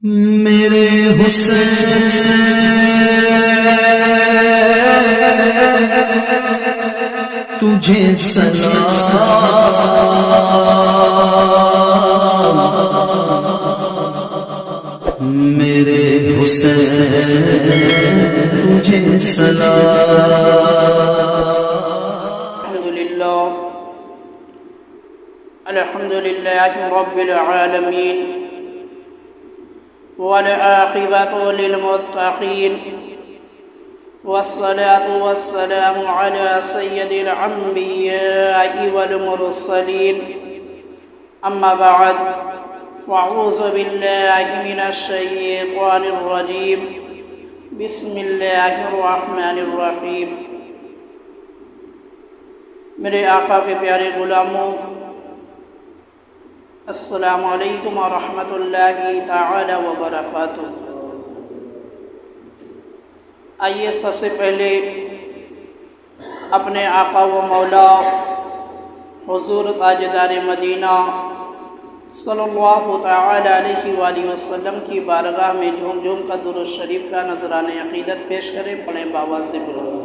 میرے حسین تجھے سلام، میرے حسین تجھے سلام۔ الحمد لله رب العالمين والعاقبة للمتقين والصلاة والسلام على سيد الأنبياء والمرسلين، أما بعد، فأعوذ بالله من الشيطان الرجيم، بسم الله الرحمن الرحيم۔ میرے آقا کے پیارے غلاموں، السلام علیکم ورحمۃ اللہ تعالی وبرکاتہ۔ آئیے سب سے پہلے اپنے آقا و مولا حضور تاجدار مدینہ صلی اللہ تعالی علیہ وآلہ وسلم کی بارگاہ میں جھوم جھوم کا درود شریف کا نذرانہ عقیدت پیش کریں۔ پڑھیں بآواز بلند،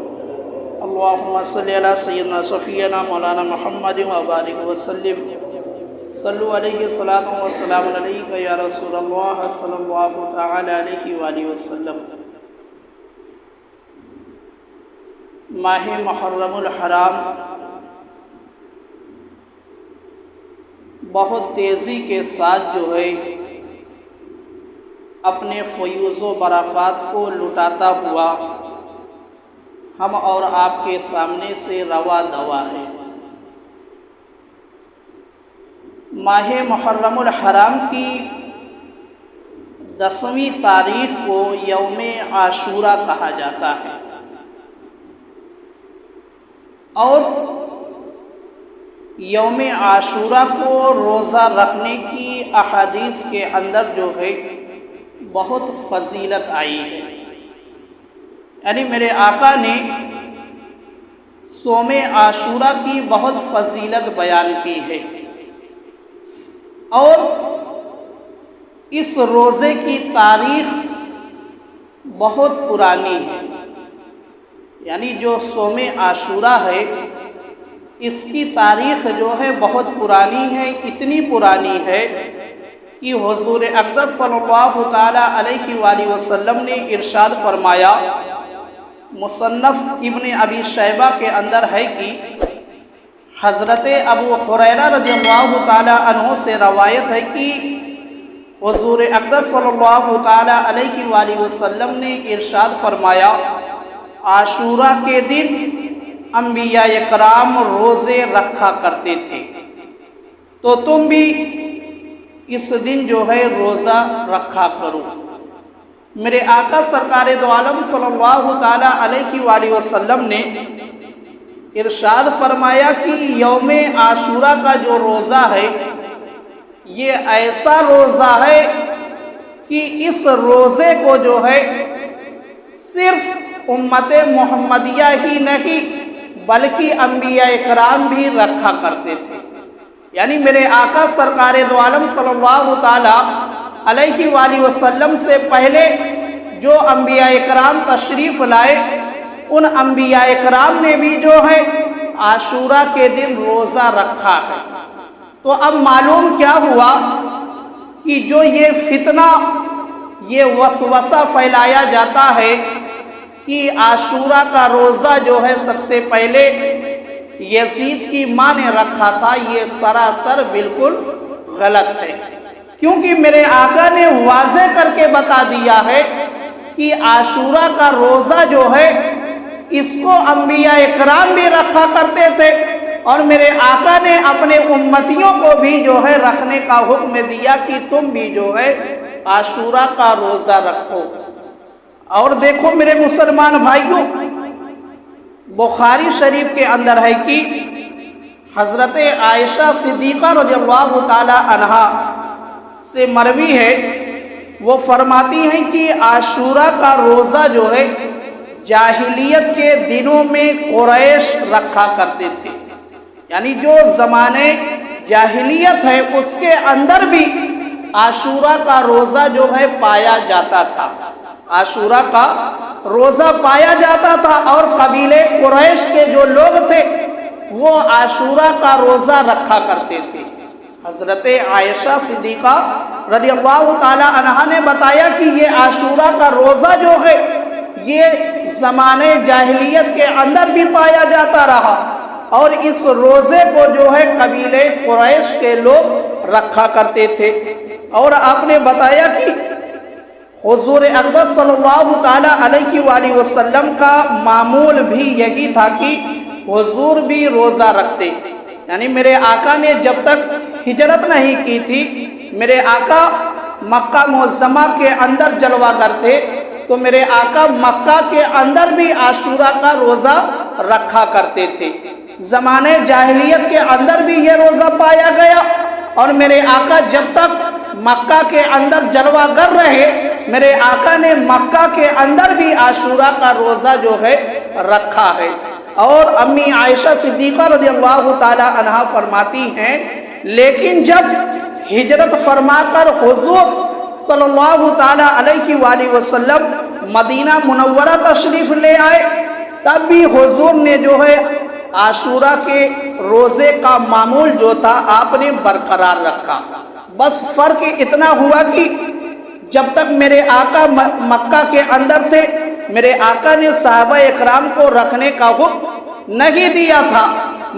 اللہم صلی علی سیدنا صفینا مولانا محمد وبارک وسلم، صلو علیہ الصلاۃ والسلام علیک یا رسول اللہ صلی اللہ تعالی علیہ وآلہ وسلم۔ ماہ محرم الحرام بہت تیزی کے ساتھ جو ہے اپنے فیوز و برکات کو لٹاتا ہوا ہم اور آپ کے سامنے سے روا دوا ہے۔ ماہ محرم الحرام کی 10ویں تاریخ کو یوم عاشورہ کہا جاتا ہے، اور یوم عاشورہ کو روزہ رکھنے کی احادیث کے اندر جو ہے بہت فضیلت آئی ہے۔ یعنی میرے آقا نے صوم عاشورہ کی بہت فضیلت بیان کی ہے، اور اس روزے کی تاریخ بہت پرانی ہے۔ یعنی جو صوم عاشورہ ہے اس کی تاریخ جو ہے بہت پرانی ہے، اتنی پرانی ہے کہ حضور اقدس صلی اللہ تعالی علیہ وآلہ وسلم نے ارشاد فرمایا، مصنف ابن ابی شیبہ کے اندر ہے کہ حضرت ابو ہریرہ رضی اللہ تعالی عنہ سے روایت ہے کہ حضور اقدس صلی اللہ تعالی علیہ وآلہ وسلم نے ارشاد فرمایا، عاشورہ کے دن انبیاء کرام روزے رکھا کرتے تھے، تو تم بھی اس دن جو ہے روزہ رکھا کرو۔ میرے آقا سرکار دو عالم صلی اللہ تعالی علیہ وآلہ وسلم نے ارشاد فرمایا کہ یوم عاشورہ کا جو روزہ ہے یہ ایسا روزہ ہے کہ اس روزے کو جو ہے صرف امت محمدیہ ہی نہیں بلکہ انبیاء کرام بھی رکھا کرتے تھے۔ یعنی میرے آقا سرکار دو عالم صلی اللہ تعالی علیہ وآلہ وسلم سے پہلے جو انبیاء کرام تشریف لائے، ان انبیاء کرام نے بھی جو ہے عاشورہ کے دن روزہ رکھا ہے۔ تو اب معلوم کیا ہوا کہ جو یہ فتنہ، یہ وسوسہ پھیلایا جاتا ہے کہ عاشورہ کا روزہ جو ہے سب سے پہلے یزید کی ماں نے رکھا تھا، یہ سراسر بالکل غلط ہے، کیونکہ میرے آقا نے واضح کر کے بتا دیا ہے کہ عاشورہ کا روزہ جو ہے اس کو انبیاء کرام بھی رکھا کرتے تھے، اور میرے آقا نے اپنے امتیوں کو بھی جو ہے رکھنے کا حکم دیا کہ تم بھی جو ہے عاشورہ کا روزہ رکھو۔ اور دیکھو میرے مسلمان بھائیوں، بخاری شریف کے اندر ہے کہ حضرت عائشہ صدیقہ رضی اللہ تعالی عنہا سے مروی ہے، وہ فرماتی ہیں کہ عاشورہ کا روزہ جو ہے جاہلیت کے دنوں میں قریش رکھا کرتے تھے۔ یعنی جو زمانے جاہلیت ہے اس کے اندر بھی عاشورہ کا روزہ جو ہے پایا جاتا تھا، عاشورہ کا روزہ پایا جاتا تھا، اور قبیلے قریش کے جو لوگ تھے وہ عاشورہ کا روزہ رکھا کرتے تھے۔ حضرت عائشہ صدیقہ رضی اللہ تعالی عنہا نے بتایا کہ یہ عاشورہ کا روزہ جو ہے یہ زمانے جاہلیت کے اندر بھی پایا جاتا رہا، اور اس روزے کو جو ہے قبیلے قریش کے لوگ رکھا کرتے تھے۔ اور آپ نے بتایا کہ حضور اقدس صلی اللہ تعالی علیہ وآلہ وسلم کا معمول بھی یہی تھا کہ حضور بھی روزہ رکھتے، یعنی میرے آقا نے جب تک ہجرت نہیں کی تھی، میرے آقا مکہ معظمہ کے اندر جلوہ گر تھے، تو میرے آقا مکہ کے اندر بھی عاشورہ کا روزہ رکھا کرتے تھے۔ زمانے جاہلیت کے اندر بھی یہ روزہ پایا گیا، اور میرے آقا جب تک مکہ کے اندر جلوہ گر رہے، میرے آقا نے مکہ کے اندر بھی عاشورہ کا روزہ جو ہے رکھا ہے۔ اور امی عائشہ صدیقہ رضی اللہ تعالی عنہا فرماتی ہیں، لیکن جب ہجرت فرما کر حضور صلی اللہ تعالی علیہ وآلہ وسلم مدینہ منورہ تشریف لے آئے، تب بھی حضور نے جو ہے عاشورہ کے روزے کا معمول جو تھا آپ نے برقرار رکھا۔ بس فرق اتنا ہوا کہ جب تک میرے آقا مکہ کے اندر تھے، میرے آقا نے صحابہ اکرام کو رکھنے کا حکم نہیں دیا تھا،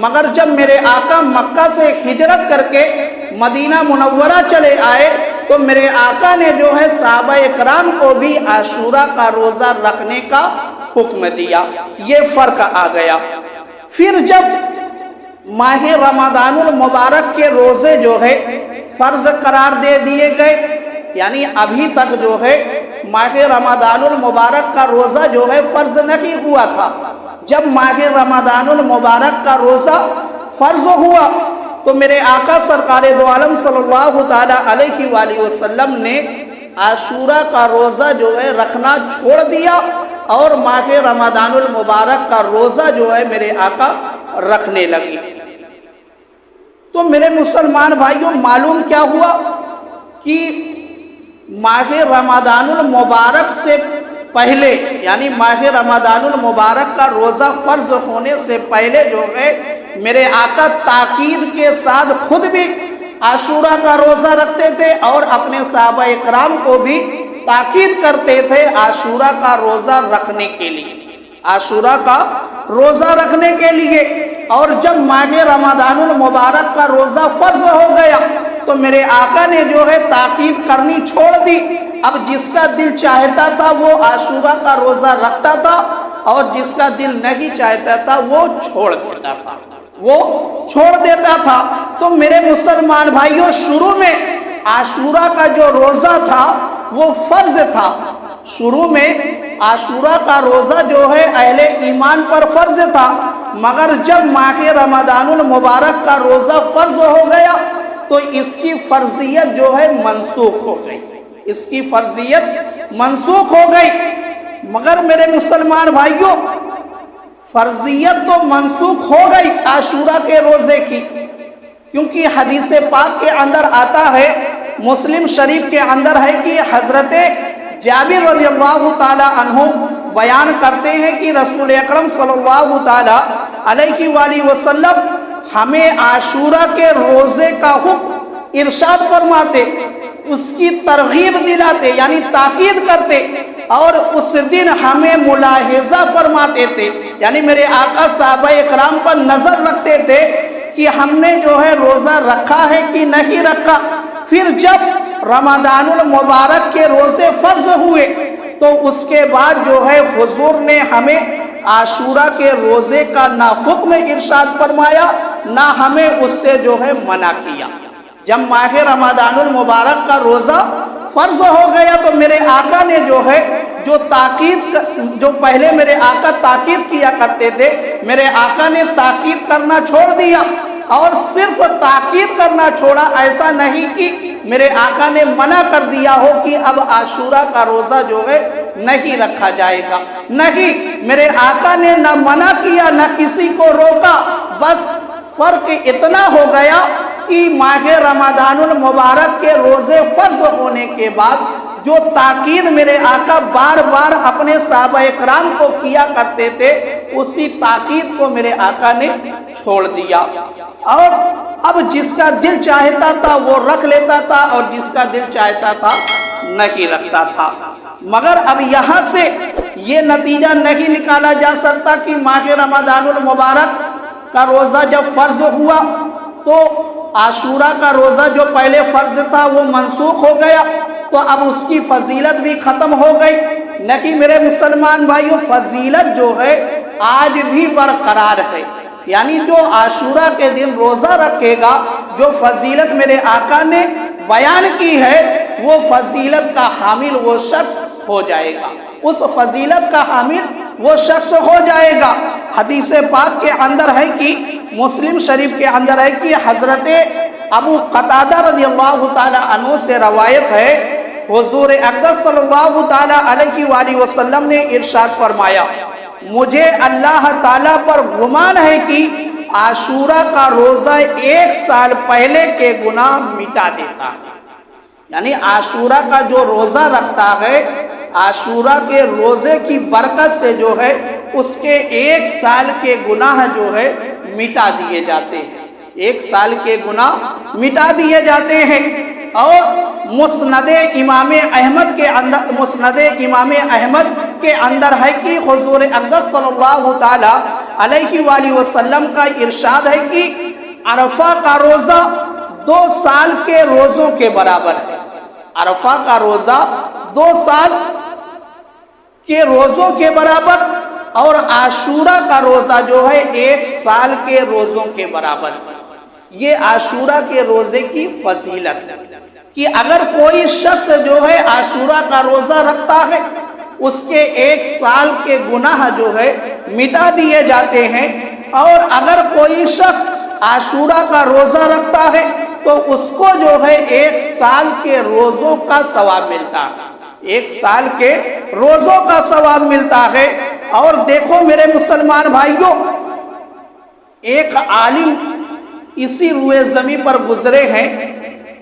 مگر جب میرے آقا مکہ سے ہجرت کر کے مدینہ منورہ چلے آئے تو میرے آقا نے جو ہے صحابہ اکرام کو بھی عاشورہ کا روزہ رکھنے کا حکم دیا۔ یہ فرق آ گیا۔ پھر جب ماہ رمضان المبارک کے روزے جو ہے فرض قرار دے دیے گئے، یعنی ابھی تک جو ہے ماہ رمضان المبارک کا روزہ جو ہے فرض نہیں ہوا تھا، جب ماہ رمضان المبارک کا روزہ فرض ہوا تو میرے آقا سرکار دو عالم صلی اللہ تعالی علیہ وآلہ وسلم نے عاشورہ کا روزہ جو ہے رکھنا چھوڑ دیا، اور ماہ رمضان المبارک کا روزہ جو ہے میرے آقا رکھنے لگی۔ تو میرے مسلمان بھائیوں، معلوم کیا ہوا کہ ماہ رمضان المبارک سے پہلے، یعنی ماہ رمضان المبارک کا روزہ فرض ہونے سے پہلے جو ہے میرے آقا تاکید کے ساتھ خود بھی عاشورہ کا روزہ رکھتے تھے، اور اپنے صحابہ اکرام کو بھی تاکید کرتے تھے عاشورہ کا روزہ رکھنے کے لیے، عاشورہ کا روزہ رکھنے کے لیے۔ اور جب ماہ رمضان المبارک کا روزہ فرض ہو گیا تو میرے آقا نے جو ہے تاکید کرنی چھوڑ دی، اب جس کا دل چاہتا تھا وہ عاشورہ کا روزہ رکھتا تھا، اور جس کا دل نہیں چاہتا تھا وہ چھوڑ دیتا تھا۔ تو میرے مسلمان بھائیوں، شروع میں عاشورہ کا جو روزہ تھا وہ فرض تھا، شروع میں عاشورہ کا روزہ جو ہے اہل ایمان پر فرض تھا، مگر جب ماہ رمضان المبارک کا روزہ فرض ہو گیا تو اس کی فرضیت جو ہے منسوخ ہو گئی، اس کی فرضیت منسوخ ہو گئی۔ مگر میرے مسلمان بھائیوں، فرضیت تو منسوخ ہو گئی عاشورہ کے روزے کی، کیونکہ حدیث پاک کے اندر آتا ہے، مسلم شریف کے اندر ہے کہ حضرت جابر رضی اللہ تعالی عنہ بیان کرتے ہیں کہ رسول اکرم صلی اللہ تعالی علیہ وآلہ وسلم ہمیں عاشورہ کے روزے کا حکم ارشاد فرماتے، اس کی ترغیب دلاتے، یعنی تاکید کرتے، اور اس دن ہمیں ملاحظہ فرماتے تھے، یعنی میرے آقا صحابہ اکرام پر نظر رکھتے تھے کہ ہم نے جو ہے روزہ رکھا ہے کہ نہیں رکھا۔ پھر جب رمضان المبارک کے روزے فرض ہوئے تو اس کے بعد جو ہے حضور نے ہمیں عاشورہ کے روزے کا نہ حکم ارشاد فرمایا، نہ ہمیں اس سے جو ہے منع کیا۔ جب ماہ رمضان المبارک کا روزہ فرض ہو گیا تو میرے آقا نے جو ہے جو پہلے میرے آقا تاکید کیا کرتے تھے، میرے آقا نے تاکید کرنا چھوڑ دیا، اور صرف تاکید کرنا چھوڑا، ایسا نہیں کہ میرے آقا نے منع کر دیا ہو کہ اب عاشورہ کا روزہ جو ہے نہیں رکھا جائے گا، نہیں، میرے آقا نے نہ منع کیا نہ کسی کو روکا، بس فرق اتنا ہو گیا کہ ماہ رمضان المبارک کے روزے فرض ہونے کے بعد جو تاکید میرے آقا بار بار اپنے صحابہ اکرام کو کیا کرتے تھے، اسی تاکید کو میرے آقا نے چھوڑ دیا، اور اب جس کا دل چاہتا تھا وہ رکھ لیتا تھا اور جس کا دل چاہتا تھا نہیں رکھتا تھا۔ مگر اب یہاں سے یہ نتیجہ نہیں نکالا جا سکتا کہ ماہ رمضان المبارک کا روزہ جب فرض ہوا تو عاشورہ کا روزہ جو پہلے فرض تھا وہ منسوخ ہو گیا، تو اب اس کی فضیلت بھی ختم ہو گئی۔ نہیں میرے مسلمان بھائیوں، فضیلت جو ہے آج بھی برقرار ہے، یعنی جو عاشورہ کے دن روزہ رکھے گا، جو فضیلت میرے آقا نے بیان کی ہے، وہ فضیلت کا حامل وہ شخص ہو جائے گا، اس فضیلت کا حامل وہ شخص ہو جائے گا۔ حدیث پاک کے اندر ہے کہ مسلم شریف کے اندر ہے کہ حضرت ابو قتادہ رضی اللہ تعالی عنہ سے روایت ہے، حضور اقدس صلی اللہ تعالی علیہ وآلہ وسلم نے ارشاد فرمایا، مجھے اللہ تعالیٰ پر گمان ہے کہ عاشورہ کا روزہ 1 سال پہلے کے گناہ مٹا دیتا ہے۔ یعنی عاشورہ کا جو روزہ رکھتا ہے، عاشورہ کے روزے کی برکت سے جو ہے اس کے 1 سال کے گناہ جو ہے مٹا دیے جاتے ہیں، 1 سال کے گناہ مٹا دیے جاتے ہیں۔ اور مسند امام احمد کے اندر ہے کہ حضور اقدس صلی اللہ تعالی علیہ وآلہ وسلم کا ارشاد ہے کہ عرفہ کا روزہ 2 سال کے روزوں کے برابر ہے، عرفہ کا روزہ 2 سال کے روزوں کے برابر، اور عاشورہ کا روزہ جو ہے 1 سال کے روزوں کے برابر۔ یہ عاشورہ کے روزے کی فضیلت ہے کہ اگر کوئی شخص جو ہے عاشورہ کا روزہ رکھتا ہے، اس کے 1 سال کے گناہ جو ہے مٹا دیے جاتے ہیں، اور اگر کوئی شخص عاشورہ کا روزہ رکھتا ہے تو اس کو جو ہے 1 سال کے روزوں کا ثواب ملتا ہے، 1 سال کے روزوں کا ثواب ملتا ہے۔ اور دیکھو میرے مسلمان بھائیوں، ایک عالم اسی روئے زمین پر گزرے ہیں،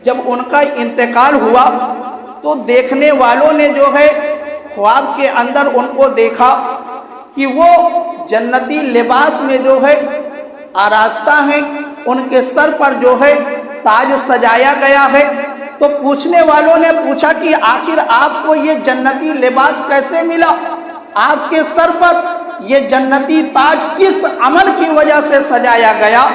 جب ان کا انتقال ہوا تو دیکھنے والوں نے جو ہے خواب کے اندر ان کو دیکھا کہ وہ جنتی لباس میں جو ہے آراستہ ہیں، ان کے سر پر جو ہے تاج سجایا گیا ہے۔ تو پوچھنے والوں نے پوچھا کہ آخر آپ کو یہ جنتی لباس کیسے ملا، آپ کے سر پر یہ جنتی تاج کس عمل کی وجہ سے سجایا گیا؟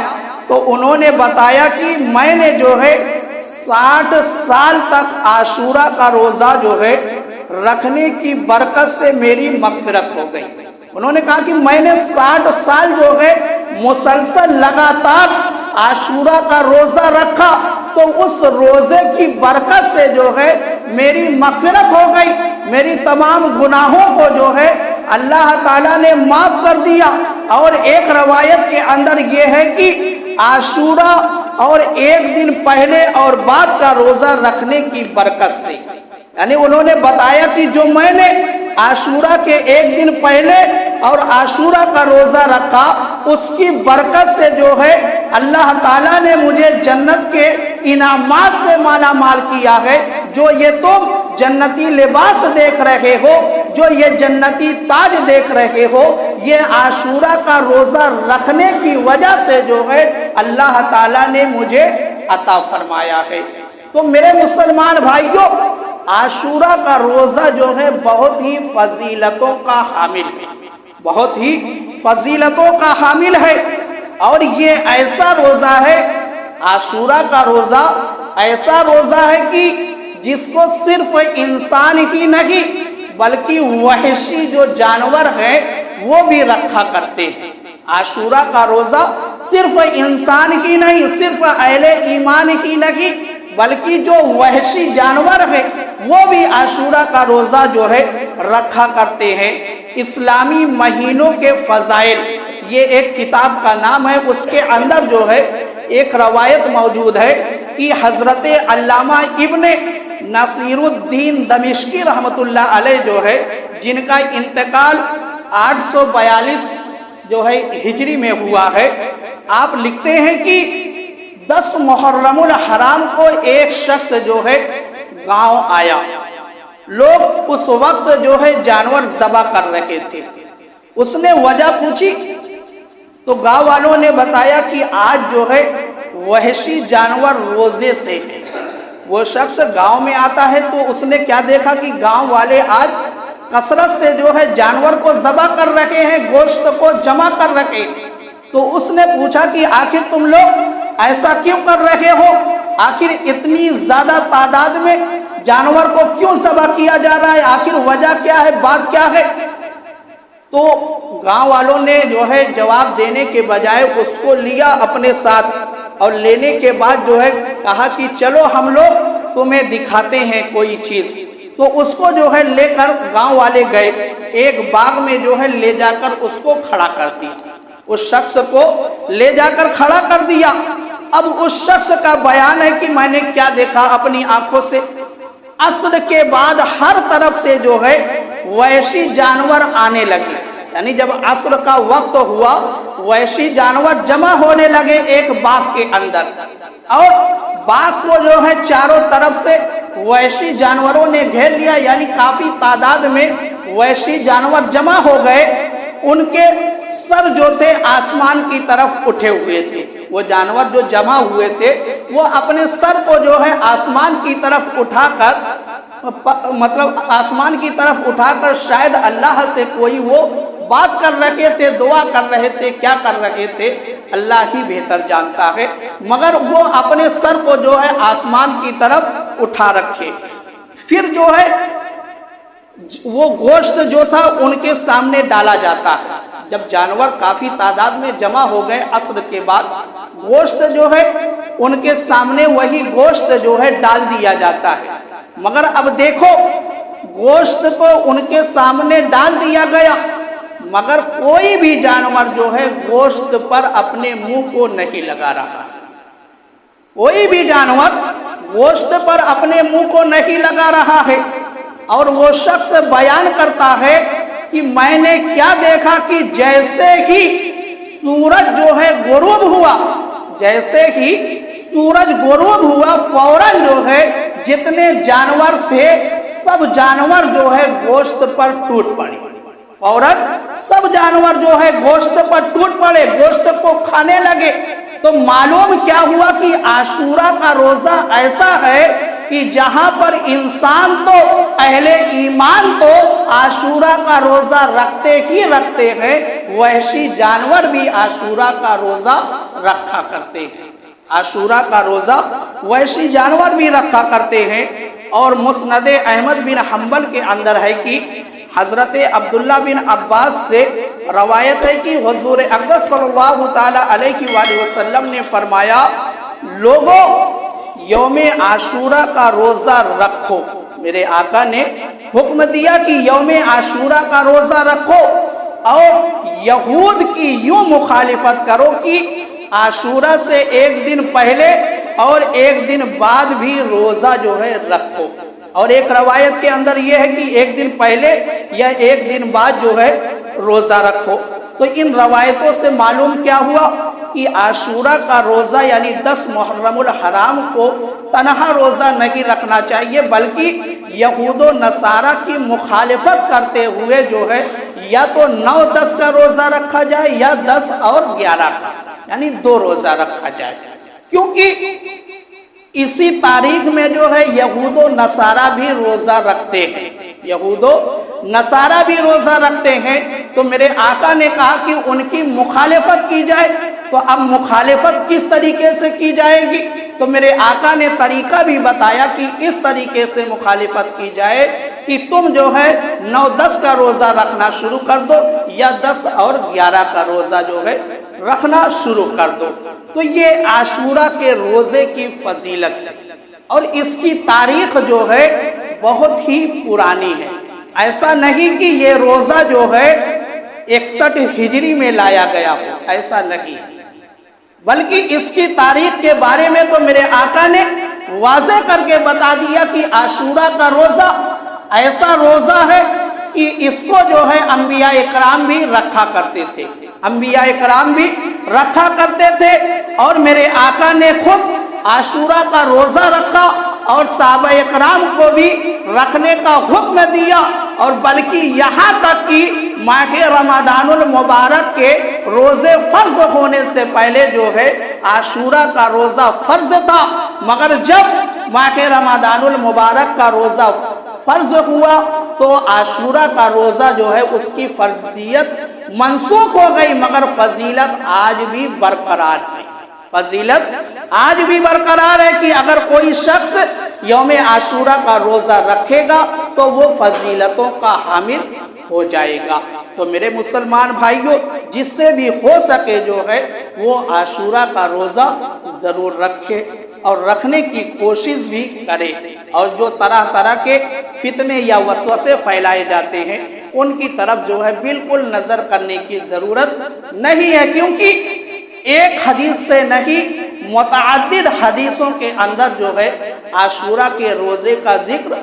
تو انہوں نے بتایا کہ میں نے جو ہے 60 سال تک عاشورہ کا روزہ جو ہے رکھنے کی برکت سے میری مغفرت ہو گئی۔ انہوں نے کہا کہ میں نے 60 سال جو ہے مسلسل لگاتار عاشورہ کا روزہ رکھا، تو اس روزے کی برکت سے جو ہے میری مغفرت ہو گئی، میری تمام گناہوں کو جو ہے اللہ تعالیٰ نے معاف کر دیا۔ اور ایک روایت کے اندر یہ ہے کہ عاشورہ اور 1 دن پہلے اور بعد کا روزہ رکھنے کی برکت سے، یعنی انہوں نے بتایا کہ جو میں نے عاشورہ کے 1 دن پہلے اور عاشورہ کا روزہ رکھا، اس کی برکت سے جو ہے اللہ تعالیٰ نے مجھے جنت کے انعامات سے مالا مال کیا ہے۔ جو یہ تم جنتی لباس دیکھ رہے ہو، جو یہ جنتی تاج دیکھ رہے ہو، یہ عاشورہ کا روزہ رکھنے کی وجہ سے جو ہے اللہ تعالیٰ نے مجھے عطا فرمایا ہے۔ تو میرے مسلمان بھائیوں، عاشورہ کا روزہ جو ہے بہت ہی فضیلتوں کا حامل ہے، بہت ہی فضیلتوں کا حامل ہے۔ اور یہ ایسا روزہ ہے، عاشورہ کا روزہ ایسا روزہ ہے کہ جس کو صرف انسان ہی نہیں بلکہ وحشی جو جانور ہیں وہ بھی رکھا کرتے ہیں۔ عاشورہ کا روزہ صرف انسان ہی نہیں، صرف اہل ایمان ہی نہیں بلکہ جو وحشی جانور ہیں وہ بھی عاشورہ کا روزہ جو ہے رکھا کرتے ہیں۔ اسلامی مہینوں کے فضائل، یہ ایک کتاب کا نام ہے، اس کے اندر جو ہے ایک روایت موجود ہے کہ حضرت علامہ ابن نصیر الدین دمشقی رحمۃ اللہ علیہ جو ہے، جن کا انتقال 842 جو ہے ہجری میں ہوا ہے، آپ لکھتے ہیں کہ 10 محرم الحرام کو ایک شخص جو ہے گاؤں آیا. لوگ اس وقت جو ہے جانور ذبح کر رہے تھے. اس نے وجہ پوچھی تو گاؤں والوں نے بتایا کہ آج جو ہے وحشی جانور روزے سے ہے. وہ شخص گاؤں میں آتا ہے تو اس نے کیا دیکھا کہ گاؤں والے آج کثرت سے جو ہے جانور کو ذبح کر رہے ہیں, گوشت کو جمع کر رہے ہیں. تو اس نے پوچھا کہ آخر تم لوگ ایسا کیوں کر رہے ہو؟ آخر اتنی زیادہ تعداد میں جانور کو کیوں ذبح کیا جا رہا ہے؟ آخر وجہ کیا ہے, بات کیا ہے؟ تو گاؤں والوں نے جو ہے جواب دینے کے بجائے اس کو لیا اپنے ساتھ, اور لینے کے بعد جو ہے کہا کہ چلو ہم لوگ تمہیں دکھاتے ہیں کوئی چیز. تو اس کو جو ہے لے کر گاؤں والے گئے, ایک باغ میں جو ہے لے جا کر اس کو کھڑا کر دیا. اس شخص کو لے جا کر کھڑا کر دیا. اب اس شخص کا بیان ہے کہ میں نے کیا دیکھا اپنی آنکھوں سے. عصر کے بعد ہر طرف سے جو ہے وحشی جانور آنے لگے. یعنی جب عصر کا وقت ہوا وحشی جانور جمع ہونے لگے ایک باغ کے اندر, اور باغ کو جو ہے چاروں طرف سے وحشی جانوروں نے گھیر لیا. یعنی کافی تعداد میں وحشی جانور جمع ہو گئے. ان کے سر جو تھے آسمان کی طرف اٹھے ہوئے تھے. وہ جانور جو جمع ہوئے تھے وہ اپنے سر کو جو ہے آسمان کی طرف اٹھا کر, مطلب آسمان کی طرف اٹھا کر شاید اللہ سے کوئی وہ بات کر رہے تھے, دعا کر رہے تھے, کیا کر رہے تھے اللہ ہی بہتر جانتا ہے. مگر وہ اپنے سر کو جو ہے آسمان کی طرف اٹھا رکھے. پھر جو ہے وہ گوشت جو تھا ان کے سامنے ڈالا جاتا ہے. جب جانور کافی تعداد میں جمع ہو گئے عصر کے بعد, گوشت جو ہے ان کے سامنے وہی گوشت جو ہے ڈال دیا جاتا ہے. مگر اب دیکھو گوشت کو ان کے سامنے ڈال دیا گیا, مگر کوئی بھی جانور جو ہے گوشت پر اپنے منہ کو نہیں لگا رہا. کوئی بھی جانور گوشت پر اپنے منہ کو نہیں لگا رہا ہے. اور وہ شخص بیان کرتا ہے کہ میں نے کیا دیکھا کہ جیسے ہی سورج جو ہے غروب ہوا, جیسے ہی سورج غروب ہوا فوراً جو ہے جتنے جانور تھے سب جانور جو ہے گوشت پر ٹوٹ پڑے. فوراً سب جانور جو ہے گوشت پر ٹوٹ پڑے, گوشت کو کھانے لگے. تو معلوم کیا ہوا کہ عاشورہ کا روزہ ایسا ہے کہ جہاں پر انسان تو اہل ایمان تو عاشورہ کا روزہ رکھتے ہی رکھتے ہیں, وحشی جانور بھی عاشورہ کا روزہ رکھا کرتے ہیں. عاشورہ کا روزہ وحشی جانور بھی رکھا کرتے ہیں. اور مسند احمد بن حنبل کے اندر ہے کہ حضرت عبداللہ بن عباس سے روایت ہے کہ حضور اقدس صلی اللہ تعالی علیہ وآلہ وسلم نے فرمایا, لوگوں یوم عاشورہ کا روزہ رکھو. میرے آقا نے حکم دیا کہ یوم عاشورہ کا روزہ رکھو, اور یہود کی یوں مخالفت کرو کہ عاشورہ سے ایک دن پہلے اور ایک دن بعد بھی روزہ جو ہے رکھو. اور ایک روایت کے اندر یہ ہے کہ ایک دن پہلے یا ایک دن بعد جو ہے روزہ رکھو. تو ان روایتوں سے معلوم کیا ہوا کہ عاشورہ کا روزہ یعنی 10 محرم الحرام کو تنہا روزہ نہیں رکھنا چاہیے, بلکہ یہود و نصارہ کی مخالفت کرتے ہوئے جو ہے یا تو 9-10 کا روزہ رکھا جائے یا 10 اور 11 کا, یعنی 2 روزہ رکھا جائے. کیونکہ اسی تاریخ میں جو ہے یہود و نصارہ بھی روزہ رکھتے ہیں, یہود و نصارہ بھی روزہ رکھتے ہیں. تو میرے آقا نے کہا کہ ان کی مخالفت کی جائے. تو اب مخالفت کس طریقے سے کی جائے گی؟ تو میرے آقا نے طریقہ بھی بتایا کہ اس طریقے سے مخالفت کی جائے کہ تم جو ہے 9-10 کا روزہ رکھنا شروع کر دو یا 10 اور 11 کا روزہ جو ہے رکھنا شروع کر دو. تو یہ عاشورہ کے روزے کی فضیلت ہے, اور اس کی تاریخ جو ہے بہت ہی پرانی ہے. ایسا نہیں کہ یہ روزہ جو ہے 61 ہجری میں لایا گیا ہو, ایسا نہیں, بلکہ اس کی تاریخ کے بارے میں تو میرے آقا نے واضح کر کے بتا دیا کہ عاشورہ کا روزہ ایسا روزہ ہے کہ اس کو جو ہے انبیاء اکرام بھی رکھا کرتے تھے. انبیاء کرام بھی رکھا کرتے تھے، اور میرے آقا نے خود عاشورہ کا روزہ رکھا اور صحابہ کرام کو بھی رکھنے کا حکم دیا، اور بلکہ یہاں تک کہ ماہ رمضان المبارک کے روزے فرض ہونے سے پہلے جو ہے عاشورہ کا روزہ فرض تھا، مگر جب ماہ رمضان المبارک کا روزہ فرض ہوا تو عاشورہ کا روزہ جو ہے اس کی فرضیت منسوخ ہو گئی، مگر فضیلت آج بھی برقرار ہے۔ فضیلت آج بھی برقرار ہے کہ اگر کوئی شخص یوم عاشورہ کا روزہ رکھے گا تو وہ فضیلتوں کا حامل ہو جائے گا۔ تو میرے مسلمان بھائیوں، جس سے بھی ہو سکے جو ہے وہ عاشورہ کا روزہ ضرور رکھے اور رکھنے کی کوشش بھی کرے، اور جو طرح طرح کے فتنے یا وسوسے پھیلائے جاتے ہیں ان کی طرف جو ہے بالکل نظر کرنے کی ضرورت نہیں ہے، کیونکہ ایک حدیث سے نہیں متعدد حدیثوں کے اندر جو ہے عاشورہ کے روزے کا ذکر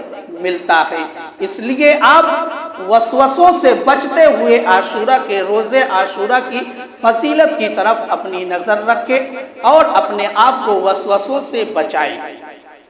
ملتا ہے۔ اس لیے آپ وسوسوں سے بچتے ہوئے عاشورہ کے روزے، عاشورہ کی فضیلت کی طرف اپنی نظر رکھیں اور اپنے آپ کو وسوسوں سے بچائیں۔